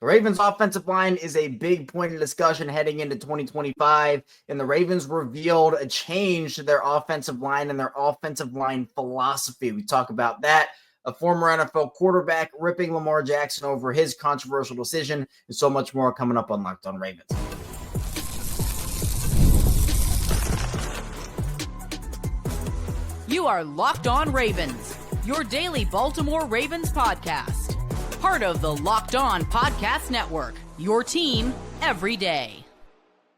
The Ravens offensive line is a big point of discussion heading into 2025, and the Ravens revealed a change to their offensive line and their offensive line philosophy. We talk about that, a former NFL quarterback ripping Lamar Jackson over his controversial decision, and so much more coming up on Locked On Ravens. You are Locked On Ravens, your daily Baltimore Ravens podcast. Part of the Locked On Podcast Network, your team every day.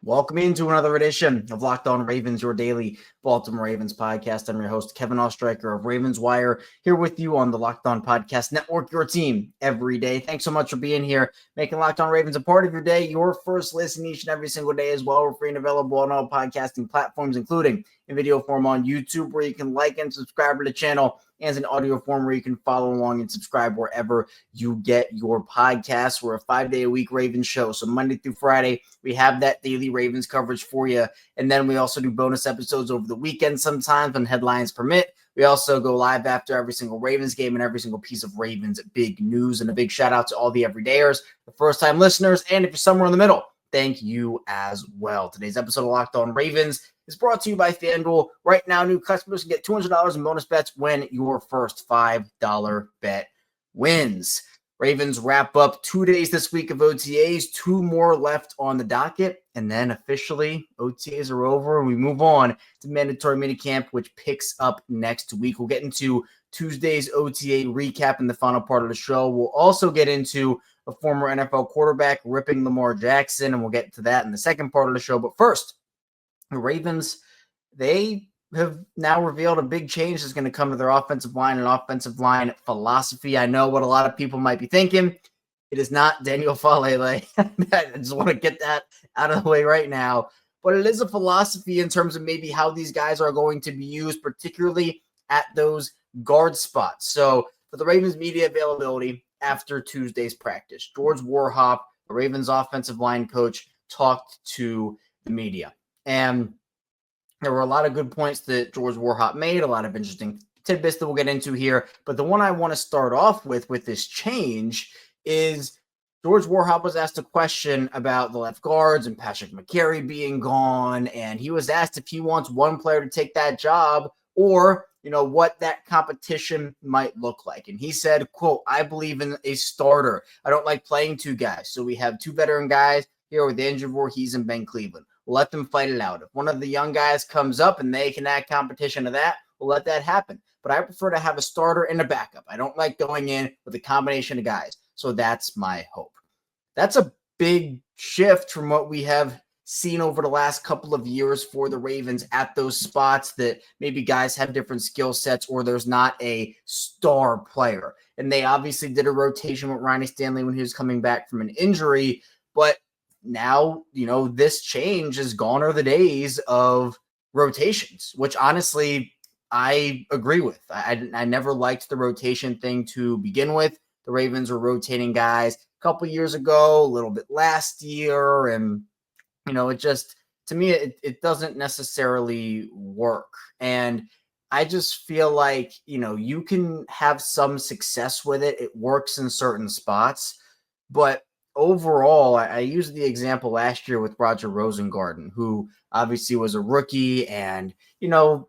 Welcome into another edition of Locked On Ravens, your daily Baltimore Ravens podcast. I'm your host, Kevin Oestreicher of Ravens Wire, here with you on the Locked On Podcast Network, your team every day. Thanks so much for being here, making Locked On Ravens a part of your day, your first listen each and every single day as well. We're free and available on all podcasting platforms, including in video form on YouTube, where you can like and subscribe to the channel, and in audio form where you can follow along and subscribe wherever you get your podcasts. We're a 5-day-a-week Ravens show, so Monday through Friday, we have that daily Ravens coverage for you, and then we also do bonus episodes over the weekend sometimes when headlines permit. We also go live after every single Ravens game and every single piece of Ravens big news, and a big shout-out to all the everydayers, the first-time listeners, and if you're somewhere in the middle, thank you as well. Today's episode of Locked On Ravens is brought to you by FanDuel. Right now, new customers can get $200 in bonus bets when your first $5 bet wins. Ravens wrap up 2 days this week of OTAs, 2 more left on the docket, and then officially OTAs are over and we move on to mandatory minicamp, which picks up next week. We'll get into Tuesday's OTA recap in the final part of the show. We'll also get into a former NFL quarterback ripping Lamar Jackson, and we'll get to that in the second part of the show. But first, the Ravens, they have now revealed a big change is going to come to their offensive line and offensive line philosophy. I know what a lot of people might be thinking. It is not Daniel Falele. I just want to get that out of the way right now. But it is a philosophy in terms of maybe how these guys are going to be used, particularly at those guard spots. So for the Ravens media availability after Tuesday's practice, George Warhop, the Ravens offensive line coach, talked to the media. And there were a lot of good points that George Warhop made, a lot of interesting tidbits that we'll get into here. But the one I want to start off with this change is George Warhop was asked a question about the left guards and Patrick McCary being gone. And he was asked if he wants one player to take that job or, what that competition might look like. And he said, quote, "I believe in a starter. I don't like playing 2 guys. So we have 2 veteran guys here with Andrew Voorhees and Ben Cleveland. We'll let them fight it out. If one of the young guys comes up and they can add competition to that, we'll let that happen. But I prefer to have a starter and a backup. I don't like going in with a combination of guys. So that's my hope." That's a big shift from what we have seen over the last couple of years for the Ravens at those spots that maybe guys have different skill sets or there's not a star player. And they obviously did a rotation with Ronnie Stanley when he was coming back from an injury, but now, this change is gone are the days of rotations, which honestly, I agree with. I never liked the rotation thing to begin with. The Ravens were rotating guys a couple years ago, a little bit last year, and, it just, to me, it doesn't necessarily work. And I just feel like, you can have some success with it. It works in certain spots, but overall, I used the example last year with Roger Rosengarten, who obviously was a rookie and,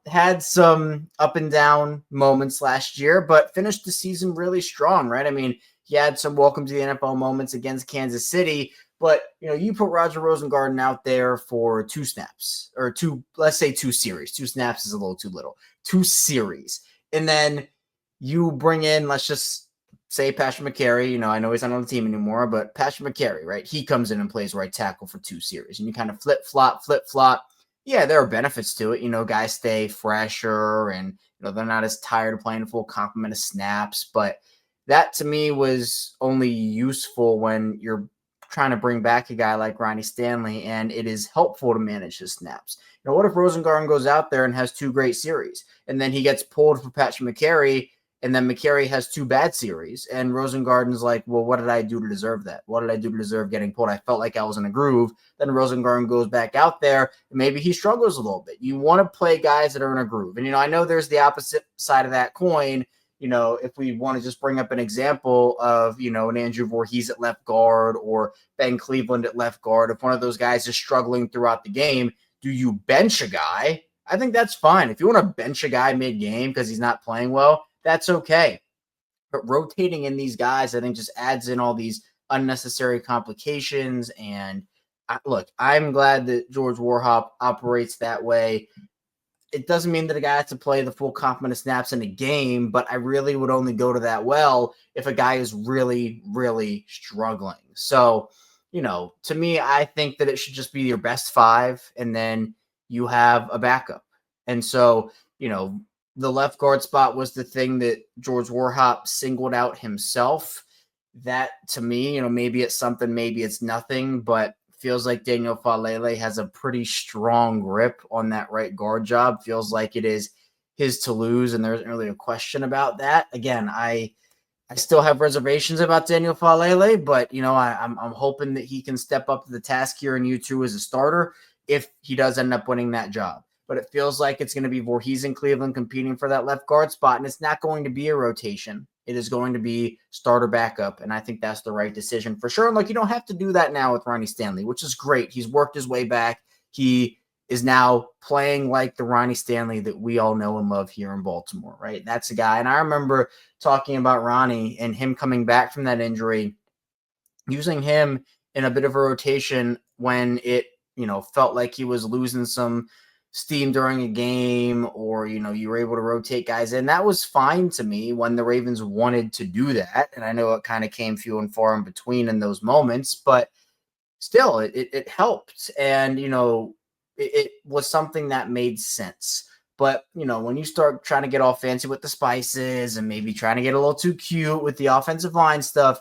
had some up and down moments last year, but finished the season really strong, right? I mean, he had some welcome to the NFL moments against Kansas City, but, you put Roger Rosengarten out there for 2 snaps or 2 series. 2 snaps is a little too little. 2 series. And then you bring in, let's just say Patrick McCary, I know he's not on the team anymore, but Patrick McCary, right? He comes in and plays right tackle for 2 series, and you kind of flip-flop. Yeah, there are benefits to it. Guys stay fresher and, they're not as tired of playing a full complement of snaps, but that to me was only useful when you're trying to bring back a guy like Ronnie Stanley, and it is helpful to manage his snaps. What if Rosengarten goes out there and has 2 great series, and then he gets pulled for Patrick McCary, and then McCary has 2 bad series, and Rosengarten's like, well, what did I do to deserve that? What did I do to deserve getting pulled? I felt like I was in a groove. Then Rosengarten goes back out there, and maybe he struggles a little bit. You want to play guys that are in a groove. And, I know there's the opposite side of that coin. if we want to just bring up an example of, an Andrew Voorhees at left guard or Ben Cleveland at left guard, if one of those guys is struggling throughout the game, do you bench a guy? I think that's fine. If you want to bench a guy mid-game because he's not playing well, that's okay. But rotating in these guys, I think, just adds in all these unnecessary complications. And look, I'm glad that George Warhop operates that way. It doesn't mean that a guy has to play the full complement of snaps in a game, but I really would only go to that well if a guy is really, really struggling. So, to me, I think that it should just be your best 5, and then you have a backup. And so, the left guard spot was the thing that George Warhop singled out himself. That, to me, maybe it's something, maybe it's nothing, but feels like Daniel Falele has a pretty strong grip on that right guard job. Feels like it is his to lose, and there isn't really a question about that. Again, I still have reservations about Daniel Falele, but, I'm hoping that he can step up to the task here in U2 as a starter if he does end up winning that job. But it feels like it's going to be Voorhees and Cleveland competing for that left guard spot, and it's not going to be a rotation. It is going to be starter backup, and I think that's the right decision for sure. And look, you don't have to do that now with Ronnie Stanley, which is great. He's worked his way back. He is now playing like the Ronnie Stanley that we all know and love here in Baltimore, right? That's a guy. And I remember talking about Ronnie and him coming back from that injury, using him in a bit of a rotation when it, felt like he was losing some steam during a game, or, you were able to rotate guys in. That was fine to me when the Ravens wanted to do that. And I know it kind of came few and far in between in those moments, but still it helped. And, it was something that made sense. But, when you start trying to get all fancy with the spices and maybe trying to get a little too cute with the offensive line stuff,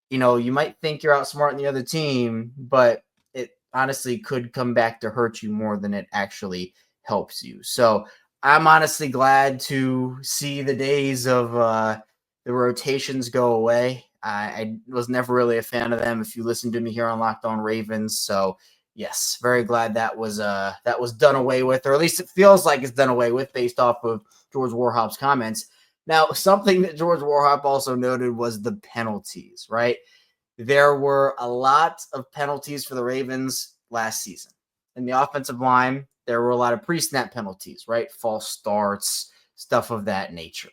you might think you're outsmarting the other team, but it honestly could come back to hurt you more than it actually helps you. So I'm honestly glad to see the days of the rotations go away. I was never really a fan of them, if you listen to me here on Locked On Ravens. So yes, very glad that was done away with, or at least it feels like it's done away with based off of George Warhop's comments. Now, something that George Warhop also noted was the penalties, right? There were a lot of penalties for the Ravens last season. In the offensive line, there were a lot of pre-snap penalties, right? False starts, stuff of that nature.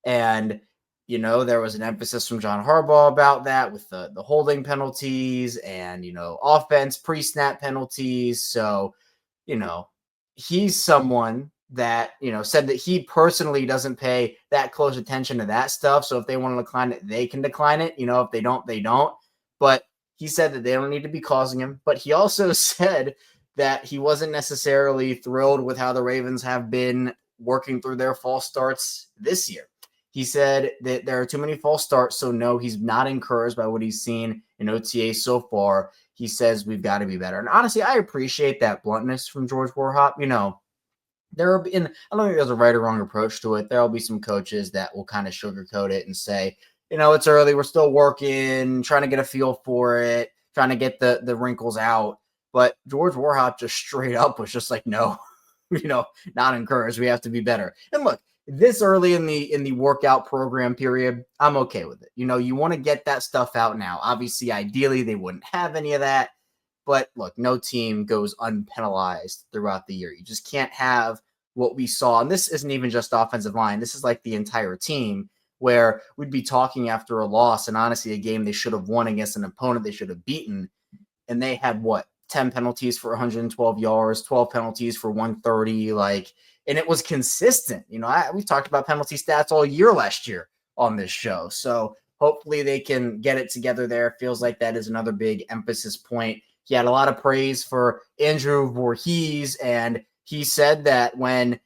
And, there was an emphasis from John Harbaugh about that with the holding penalties and, offense pre-snap penalties. So, he's someone that, said that he personally doesn't pay that close attention to that stuff. So if they want to decline it, they can decline it. If they don't, they don't. But he said that they don't need to be causing him. But he also said that he wasn't necessarily thrilled with how the Ravens have been working through their false starts this year. He said that there are too many false starts, so no, he's not encouraged by what he's seen in OTA so far. He says we've got to be better. And honestly, I appreciate that bluntness from George Warhop. There will be, and I don't think there's a right or wrong approach to it. There will be some coaches that will kind of sugarcoat it and say, it's early, we're still working, trying to get a feel for it, trying to get the wrinkles out. But George Warhop just straight up was just like, no, not encouraged. We have to be better. And look, this early in the workout program period, I'm okay with it. You want to get that stuff out now. Obviously, ideally, they wouldn't have any of that. But look, no team goes unpenalized throughout the year. You just can't have what we saw. And this isn't even just offensive line. This is like the entire team, where we'd be talking after a loss and honestly a game they should have won against an opponent they should have beaten. And they had 10 penalties for 112 yards, 12 penalties for 130. And it was consistent. We've talked about penalty stats all year last year on this show. So hopefully they can get it together there. Feels like that is another big emphasis point. He had a lot of praise for Andrew Voorhees, and he said that when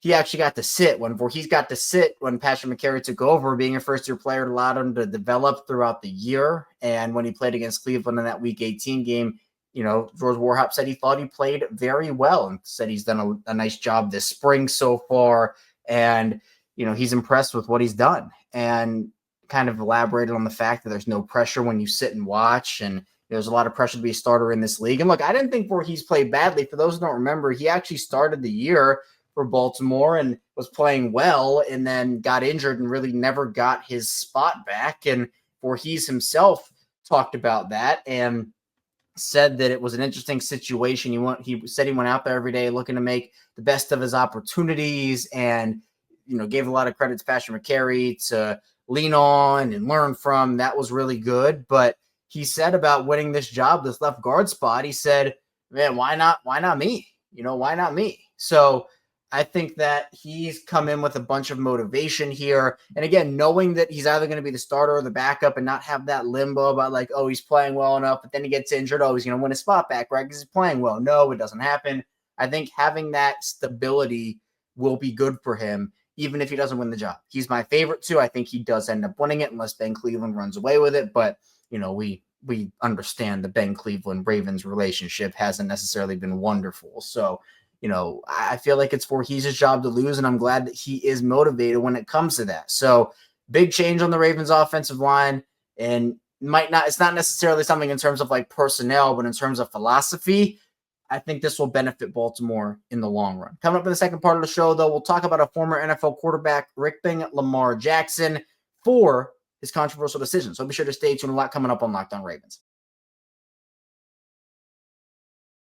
he actually got to sit, when Voorhees got to sit, when Patrick McCary took over, being a first-year player, it allowed him to develop throughout the year. And when he played against Cleveland in that Week 18 game, George Warhop said he thought he played very well and said he's done a nice job this spring so far. And, he's impressed with what he's done, and kind of elaborated on the fact that there's no pressure when you sit and watch, and there's a lot of pressure to be a starter in this league. And look, I didn't think Voorhees played badly. For those who don't remember, he actually started the year for Baltimore and was playing well and then got injured and really never got his spot back. And Voorhees himself talked about that and said that it was an interesting situation. He said he went out there every day looking to make the best of his opportunities and, gave a lot of credit to Patrick McCary to lean on and learn from. That was really good. But he said about winning this job, this left guard spot, he said, man, why not me? Why not me? So I think that he's come in with a bunch of motivation here. And again, knowing that he's either going to be the starter or the backup and not have that limbo about like, oh, he's playing well enough, but then he gets injured. Oh, he's going to win his spot back, right? Because he's playing well. No, it doesn't happen. I think having that stability will be good for him, even if he doesn't win the job. He's my favorite too. I think he does end up winning it unless Ben Cleveland runs away with it. But, we understand the Ben Cleveland Ravens relationship hasn't necessarily been wonderful. So, I feel like it's Voorhees' job to lose, and I'm glad that he is motivated when it comes to that. So big change on the Ravens offensive line, and it's not necessarily something in terms of like personnel, but in terms of philosophy, I think this will benefit Baltimore in the long run. Coming up in the second part of the show, though, we'll talk about a former NFL quarterback ripping Lamar Jackson for his controversial decision. So be sure to stay tuned. A lot coming up on Locked On Ravens.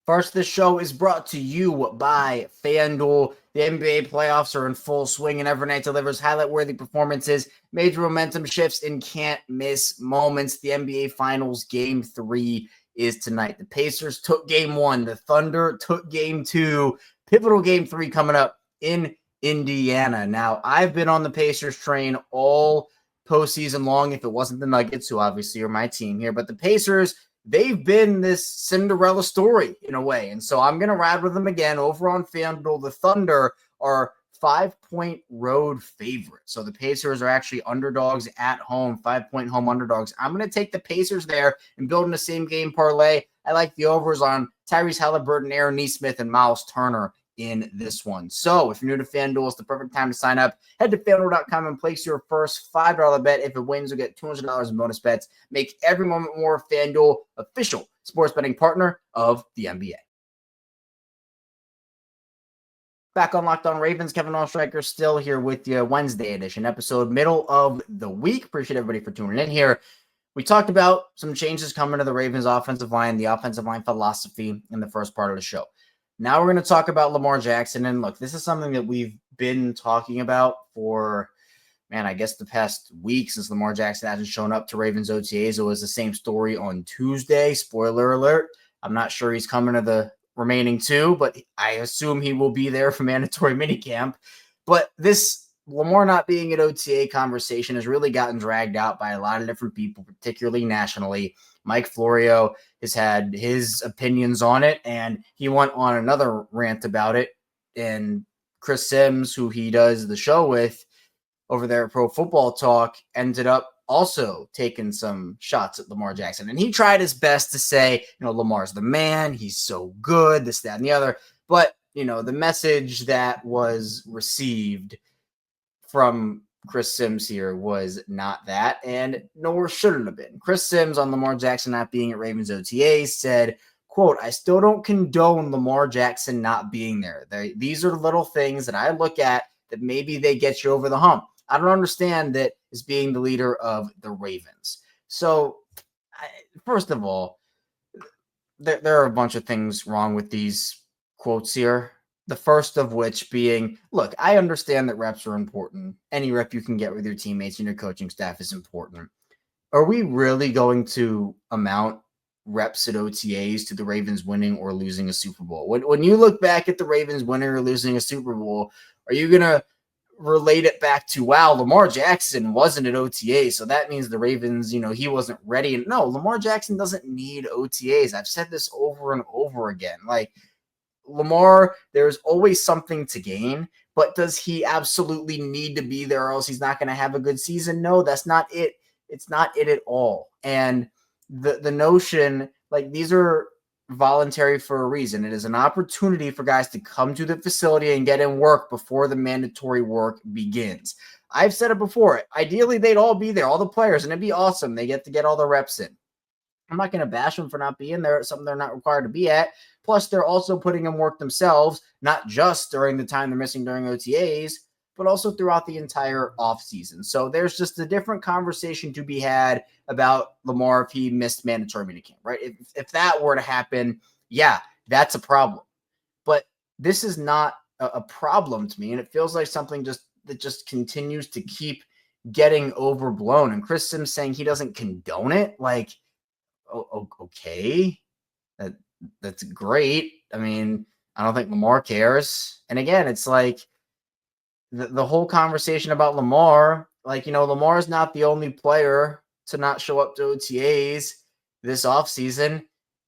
First, this show is brought to you by FanDuel. The NBA playoffs are in full swing, and every night delivers highlight-worthy performances, major momentum shifts, and can't-miss moments. The NBA Finals Game 3 is tonight. The Pacers took Game 1. The Thunder took Game 2. Pivotal Game 3 coming up in Indiana. Now, I've been on the Pacers train all postseason long, if it wasn't the Nuggets, who obviously are my team here, but the Pacers, they've been this Cinderella story in a way. And so I'm going to ride with them again over on FanDuel. The Thunder are 5-point road favorites. So the Pacers are actually underdogs at home, 5-point home underdogs. I'm going to take the Pacers there and build in the same game parlay. I like the overs on Tyrese Halliburton, Aaron Nesmith, and Miles Turner in this one. So if you're new to FanDuel, it's the perfect time to sign up. Head to FanDuel.com and place your first $5 bet. If it wins, you'll get $200 in bonus bets. Make every moment more. FanDuel, official sports betting partner of the NBA. Back on Locked On Ravens, Kevin Oestreicher still here with you. Wednesday edition episode, middle of the week. Appreciate everybody for tuning in here. We talked about some changes coming to the Ravens offensive line, the offensive line philosophy in the first part of the show. Now we're going to talk about Lamar Jackson. And look, this is something that we've been talking about for, I guess the past week since Lamar Jackson hasn't shown up to Ravens OTAs. It was the same story on Tuesday. Spoiler alert. I'm not sure he's coming to the remaining two, but I assume he will be there for mandatory minicamp. But this Lamar not being at OTA conversation has really gotten dragged out by a lot of different people, particularly nationally. Mike Florio has had his opinions on it, and he went on another rant about it. And Chris Sims, who he does the show with over there at Pro Football Talk, ended up also taking some shots at Lamar Jackson. And he tried his best to say, Lamar's the man. He's so good, this, that, and the other. But, the message that was received from Chris Sims here was not that, and nor should it have been. Chris Sims on Lamar Jackson not being at Ravens OTAs said, quote, I still don't condone Lamar Jackson not being there. These are little things that I look at that maybe they get you over the hump. I don't understand that as being the leader of the Ravens. So, first of all, there are a bunch of things wrong with these quotes here. The first of which being, look, I understand that reps are important. Any rep you can get with your teammates and your coaching staff is important. Are we really going to amount reps at OTAs to the Ravens winning or losing a Super Bowl? When you look back at the Ravens winning or losing a Super Bowl, are you going to relate it back to, wow, Lamar Jackson wasn't at OTA, so that means the Ravens, he wasn't ready? And no, Lamar Jackson doesn't need OTAs. I've said this over and over again. Like, Lamar, there's always something to gain, but does he absolutely need to be there or else he's not going to have a good season? No, that's not it. It's not it at all. And the notion, like, these are voluntary for a reason. It is an opportunity for guys to come to the facility and get in work before the mandatory work begins. I've said it before. Ideally, they'd all be there, all the players, and it'd be awesome. They get to get all the reps in. I'm not going to bash them for not being there at something they're not required to be at. Plus, they're also putting in work themselves, not just during the time they're missing during OTAs, but also throughout the entire offseason. So there's just a different conversation to be had about Lamar if he missed mandatory minicamp, right? If that were to happen, yeah, that's a problem. But this is not a problem to me, and it feels like something that just continues to keep getting overblown. And Chris Sims saying he doesn't condone it, like, okay, that's great. I mean, I don't think Lamar cares. And again, it's like the whole conversation about Lamar, like, Lamar is not the only player to not show up to OTAs this offseason.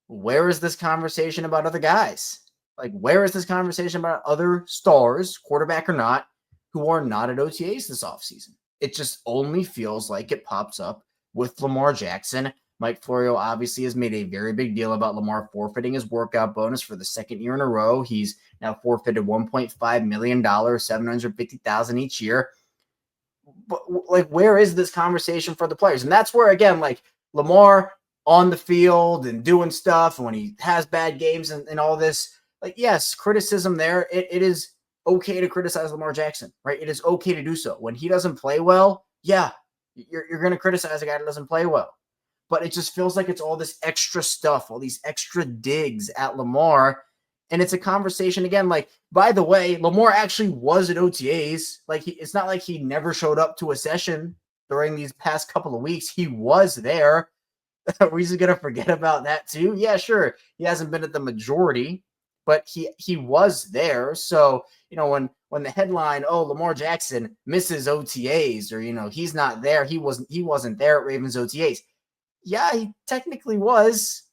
Where is this conversation about other guys? Like, where is this conversation about other stars, quarterback or not, who are not at OTAs this offseason? It just only feels like it pops up with Lamar Jackson. Mike Florio obviously has made a very big deal about Lamar forfeiting his workout bonus for the second year in a row. He's now forfeited $1.5 million, $750,000 each year. But like, where is this conversation for the players? And that's where, again, like, Lamar on the field and doing stuff, and when he has bad games and all this, like, yes, criticism there. It is okay to criticize Lamar Jackson, right? It is okay to do so. When he doesn't play well, yeah, you're going to criticize a guy that doesn't play well. But it just feels like it's all this extra stuff, all these extra digs at Lamar. And it's a conversation again, like, by the way, Lamar actually was at OTAs. Like, it's not like he never showed up to a session during these past couple of weeks. He was there. Are we just going to forget about that too? Yeah, sure. He hasn't been at the majority, but he was there. So, when the headline, oh, Lamar Jackson misses OTAs, or, he's not there. He wasn't there at Ravens OTAs. Yeah, he technically was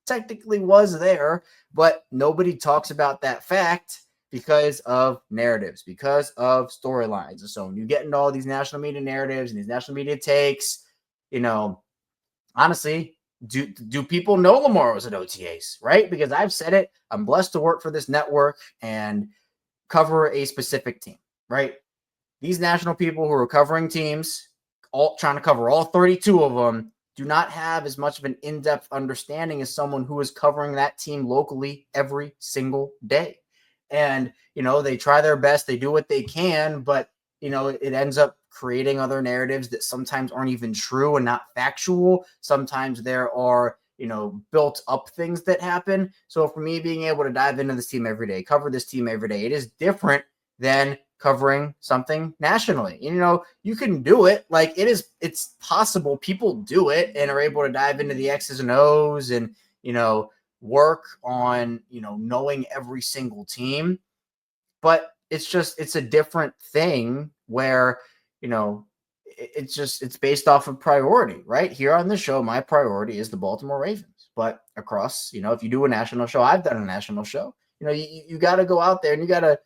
there, but nobody talks about that fact because of narratives, because of storylines. So when you get into all these national media narratives and these national media takes, honestly, do people know Lamar was at OTAs, right? Because I've said it, I'm blessed to work for this network and cover a specific team, right? These national people who are covering teams, all trying to cover all 32 of them, do not have as much of an in-depth understanding as someone who is covering that team locally every single day. And, they try their best, they do what they can, but, it ends up creating other narratives that sometimes aren't even true and not factual. Sometimes there are, built up things that happen. So for me, being able to dive into this team every day, cover this team every day, it is different than covering something nationally. You can do it. Like, it's possible. People do it and are able to dive into the X's and O's and, work on, knowing every single team. But it's a different thing where, it's based off of priority, right? Here on the show, my priority is the Baltimore Ravens. But across, if you do a national show, I've done a national show, you got to go out there and you got to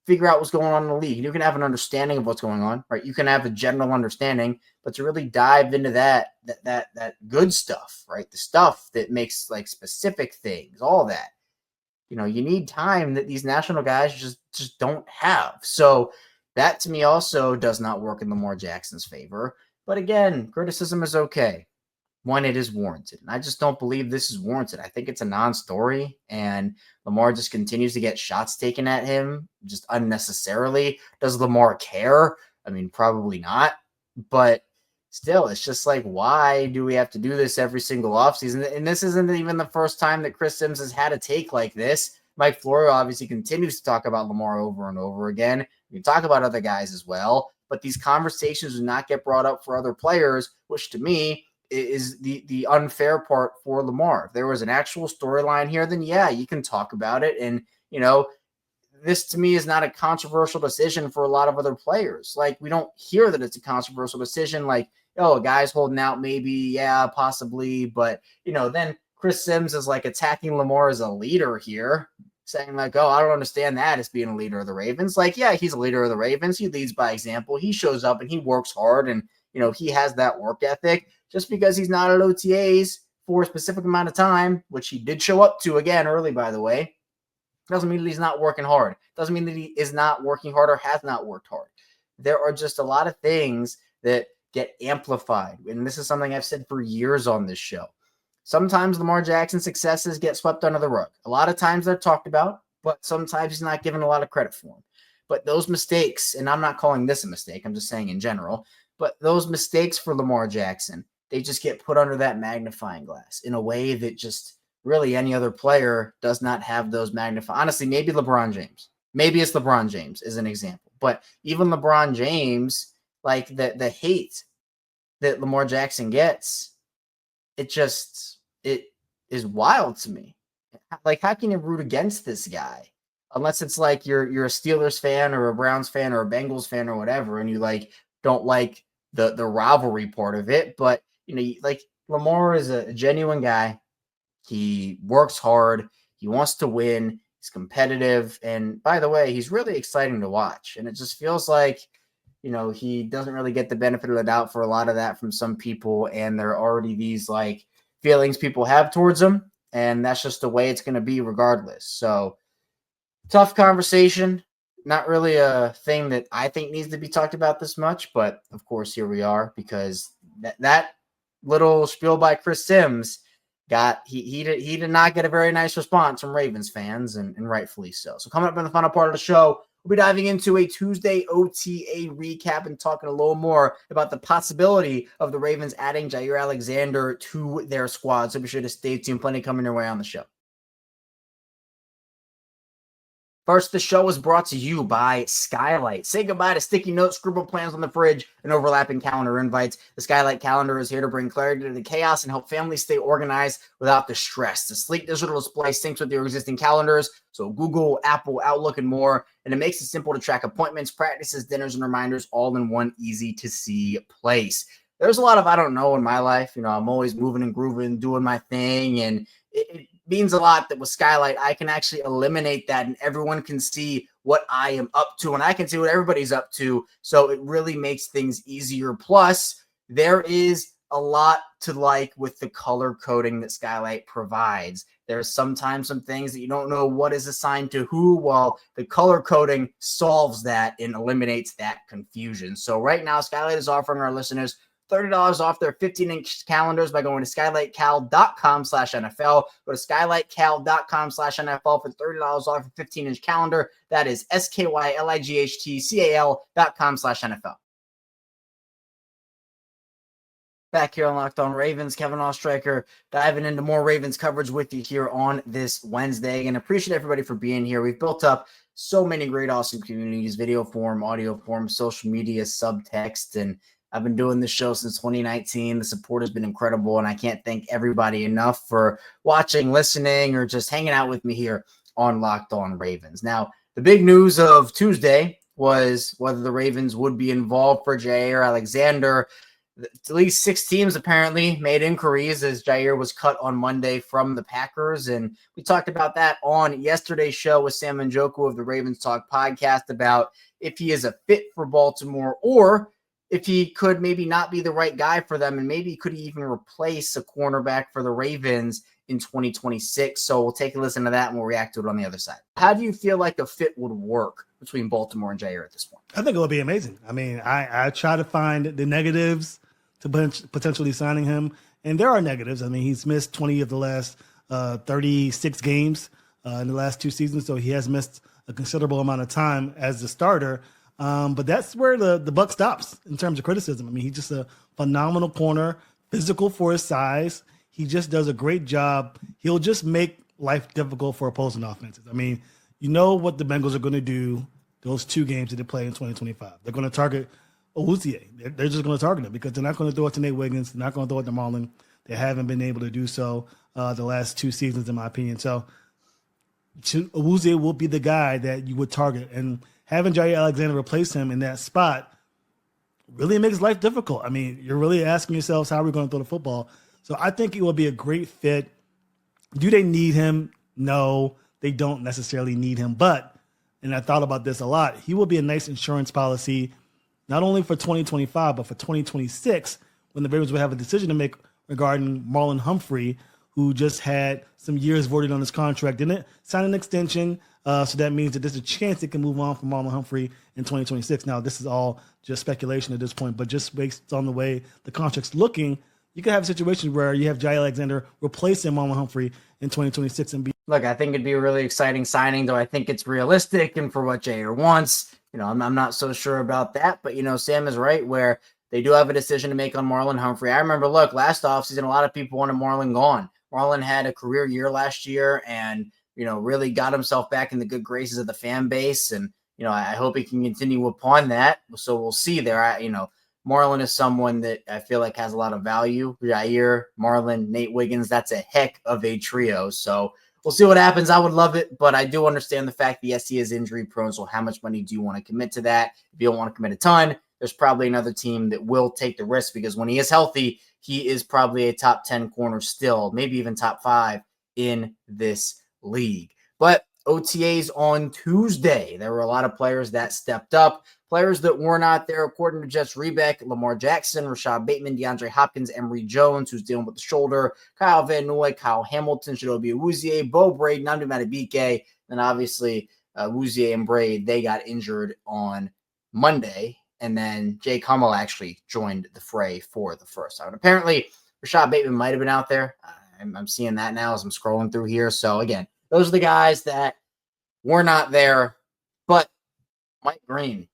figure out what's going on in the league. You can have an understanding of what's going on, right? You can have a general understanding, but to really dive into that good stuff, right? The stuff that makes like specific things, all that, you need time that these national guys just don't have. So that to me also does not work in Lamar Jackson's favor. But again, criticism is okay when it is warranted. And I just don't believe this is warranted. I think it's a non-story, and Lamar just continues to get shots taken at him just unnecessarily. Does Lamar care? I mean, probably not. But still, it's just like, why do we have to do this every single offseason? And this isn't even the first time that Chris Sims has had a take like this. Mike Florio obviously continues to talk about Lamar over and over again. We can talk about other guys as well, but these conversations do not get brought up for other players, which to me is the unfair part for Lamar. If there was an actual storyline here, then yeah, you can talk about it. And, this to me is not a controversial decision for a lot of other players. Like, we don't hear that it's a controversial decision. Like, a guy's holding out, maybe, yeah, possibly. But, then Chris Sims is like attacking Lamar as a leader here, saying like, oh, I don't understand that as being a leader of the Ravens. Like, yeah, he's a leader of the Ravens. He leads by example. He shows up and he works hard, and, he has that work ethic. Just because he's not at OTAs for a specific amount of time, which he did show up to again early, by the way, doesn't mean that he's not working hard. Doesn't mean that he is not working hard or has not worked hard. There are just a lot of things that get amplified. And this is something I've said for years on this show. Sometimes Lamar Jackson's successes get swept under the rug. A lot of times they're talked about, but sometimes he's not given a lot of credit for them. But those mistakes, and I'm not calling this a mistake, I'm just saying in general, but those mistakes for Lamar Jackson, they just get put under that magnifying glass in a way that just really any other player does not have those magnifying. Honestly, maybe LeBron James. Maybe it's LeBron James as an example. But even LeBron James, like the hate that Lamar Jackson gets, it is wild to me. Like, how can you root against this guy? Unless it's like you're a Steelers fan or a Browns fan or a Bengals fan or whatever, and you like don't like the rivalry part of it. But like Lamar is a genuine guy. He works hard. He wants to win. He's competitive. And by the way, he's really exciting to watch. And it just feels like, he doesn't really get the benefit of the doubt for a lot of that from some people. And there are already these like feelings people have towards him. And that's just the way it's going to be regardless. So tough conversation. Not really a thing that I think needs to be talked about this much. But of course, here we are because that little spiel by Chris Sims he did not get a very nice response from Ravens fans, and rightfully so. So coming up in the final part of the show, we'll be diving into a Tuesday OTA recap and talking a little more about the possibility of the Ravens adding Jaire Alexander to their squad. So be sure to stay tuned. Plenty coming your way on the show. First, the show is brought to you by Skylight. Say goodbye to sticky notes, scribbled plans on the fridge, and overlapping calendar invites. The Skylight Calendar is here to bring clarity to the chaos and help families stay organized without the stress. The sleek digital display syncs with your existing calendars, so Google, Apple, Outlook, and more, and it makes it simple to track appointments, practices, dinners, and reminders all in one easy-to-see place. There's a lot of I don't know in my life. I'm always moving and grooving, doing my thing, and it means a lot that with Skylight, I can actually eliminate that and everyone can see what I am up to and I can see what everybody's up to. So it really makes things easier. Plus, there is a lot to like with the color coding that Skylight provides. There's sometimes some things that you don't know what is assigned to who. Well, the color coding solves that and eliminates that confusion. So right now, Skylight is offering our listeners $30 off their 15-inch calendars by going to skylightcal.com/NFL. Go to skylightcal.com/NFL for $30 off a 15-inch calendar. That is skylightcal.com/NFL. Back here on Locked On Ravens, Kevin Oestreicher diving into more Ravens coverage with you here on this Wednesday. And appreciate everybody for being here. We've built up so many great, awesome communities, video form, audio form, social media, subtext, and I've been doing this show since 2019. The support has been incredible, and I can't thank everybody enough for watching, listening, or just hanging out with me here on Locked On Ravens. Now, the big news of Tuesday was whether the Ravens would be involved for Jaire Alexander. At least 6 teams apparently made inquiries as Jaire was cut on Monday from the Packers, and we talked about that on yesterday's show with Sam Njoku of the Ravens Talk podcast about if he is a fit for Baltimore or if he could maybe not be the right guy for them, and maybe could he even replace a cornerback for the Ravens in 2026. So we'll take a listen to that and we'll react to it on the other side. How do you feel like a fit would work between Baltimore and Jaire at this point? I think it would be amazing. I mean, I try to find the negatives to potentially signing him, and there are negatives. I mean, he's missed 20 of the last 36 games in the last 2 seasons, so he has missed a considerable amount of time as the starter. But that's where the buck stops in terms of criticism. I mean, he's just a phenomenal corner, physical for his size. He just does a great job. He'll just make life difficult for opposing offenses. I mean, you know what the Bengals are going to do those 2 games that they play in 2025. They're going to target Oestreicher. They're just going to target him because they're not going to throw it to Nate Wiggins. They're not going to throw it to Marlon. They haven't been able to do so the last 2 seasons, in my opinion. So Oestreicher will be the guy that you would target. And having Jaire Alexander replace him in that spot really makes life difficult. I mean, you're really asking yourselves, how are we going to throw the football? So I think it will be a great fit. Do they need him? No, they don't necessarily need him. But, and I thought about this a lot, he will be a nice insurance policy, not only for 2025, but for 2026, when the Ravens will have a decision to make regarding Marlon Humphrey, who just had some years voided on his contract, didn't sign an extension. So that means that there's a chance it can move on from Marlon Humphrey in 2026. Now, this is all just speculation at this point, but just based on the way the contract's looking, you could have situations where you have Jaire Alexander replacing Marlon Humphrey in 2026 and be. Look, I think it'd be a really exciting signing, though I think it's realistic and for what Jaire wants. I'm not so sure about that, but Sam is right where they do have a decision to make on Marlon Humphrey. I remember, look, last offseason, a lot of people wanted Marlon gone. Marlon had a career year last year and, really got himself back in the good graces of the fan base. And, I hope he can continue upon that. So we'll see there. Marlon is someone that I feel like has a lot of value. Jaire, Marlon, Nate Wiggins, that's a heck of a trio. So we'll see what happens. I would love it, but I do understand the fact that, yes, he is injury prone. So how much money do you want to commit to that? If you don't want to commit a ton, there's probably another team that will take the risk because when he is healthy, he is probably a top 10 corner still, maybe even top 5 in this league. But OTAs on Tuesday, there were a lot of players that stepped up. Players that were not there, according to Jess Rebeck, Lamar Jackson, Rashod Bateman, DeAndre Hopkins, Emory Jones, who's dealing with the shoulder, Kyle Van Noy, Kyle Hamilton, Chidobe Awuzie, Bo Braid, Nnamdi Madubuike, and obviously Awuzie and Braid, they got injured on Monday. And then Jake Hummel actually joined the fray for the first time. And apparently, Rashod Bateman might have been out there. I'm seeing that now as I'm scrolling through here. So, again, those are the guys that were not there. But Mike Green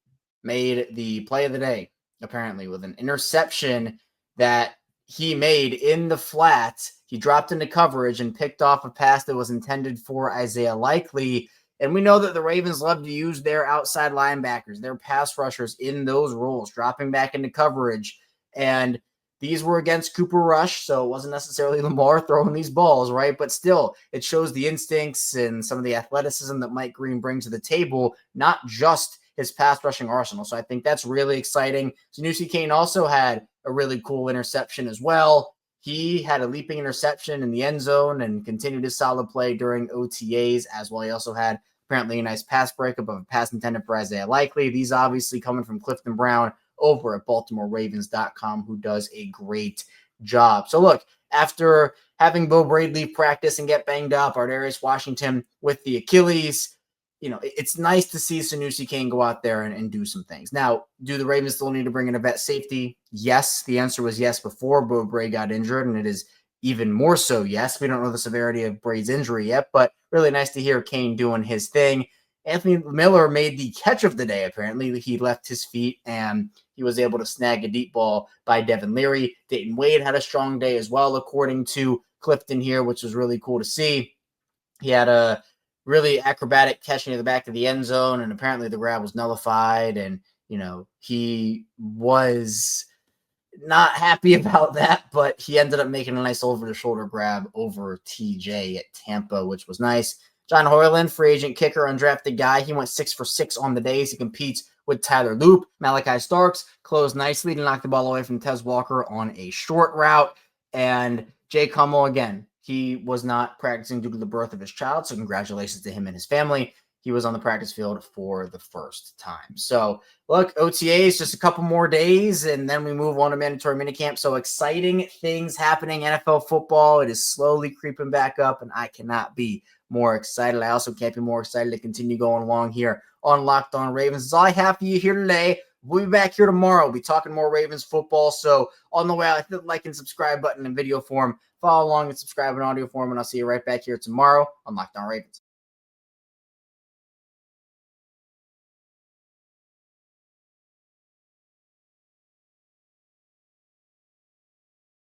made the play of the day, apparently, with an interception that he made in the flat. He dropped into coverage and picked off a pass that was intended for Isaiah Likely. And we know that the Ravens love to use their outside linebackers, their pass rushers in those roles, dropping back into coverage. And these were against Cooper Rush, so it wasn't necessarily Lamar throwing these balls, right? But still, it shows the instincts and some of the athleticism that Mike Green brings to the table, not just his pass rushing arsenal. So I think that's really exciting. Sanusi Kane also had a really cool interception as well. He had a leaping interception in the end zone and continued his solid play during OTAs as well. He also had apparently a nice pass breakup of a pass intended for Isaiah Likely. These obviously coming from Clifton Brown over at BaltimoreRavens.com, who does a great job. So look, after having Bo Braid leave practice and get banged up, Ardarius Washington with the Achilles, it's nice to see Sanusi Kane go out there and do some things. Now, do the Ravens still need to bring in a vet safety? Yes. The answer was yes before Bo Braid got injured, and it is even more so yes. We don't know the severity of Braid's injury yet, but really nice to hear Kane doing his thing. Anthony Miller made the catch of the day, apparently. He left his feet, and he was able to snag a deep ball by Devin Leary. Dayton Wade had a strong day as well, according to Clifton here, which was really cool to see. He had a really acrobatic catch near the back of the end zone, and apparently the grab was nullified, and, he was not happy about that, but he ended up making a nice over-the-shoulder grab over TJ at Tampa, which was nice. John Hoyland, free agent kicker, undrafted guy. He went 6 for 6 on the days. He competes with Tyler Loop. Malaki Starks closed nicely to knock the ball away from Tez Walker on a short route. And Jake Hummel, again, he was not practicing due to the birth of his child, so congratulations to him and his family. He was on the practice field for the first time. So, look, OTAs, just a couple more days, and then we move on to mandatory minicamp. So, exciting things happening. NFL football, it is slowly creeping back up, and I cannot be more excited. I also can't be more excited to continue going along here on Locked On Ravens. That's all I have for you here today. We'll be back here tomorrow. We'll be talking more Ravens football. So, on the way out, hit the like and subscribe button in video form. Follow along and subscribe in audio form, and I'll see you right back here tomorrow on Locked On Ravens.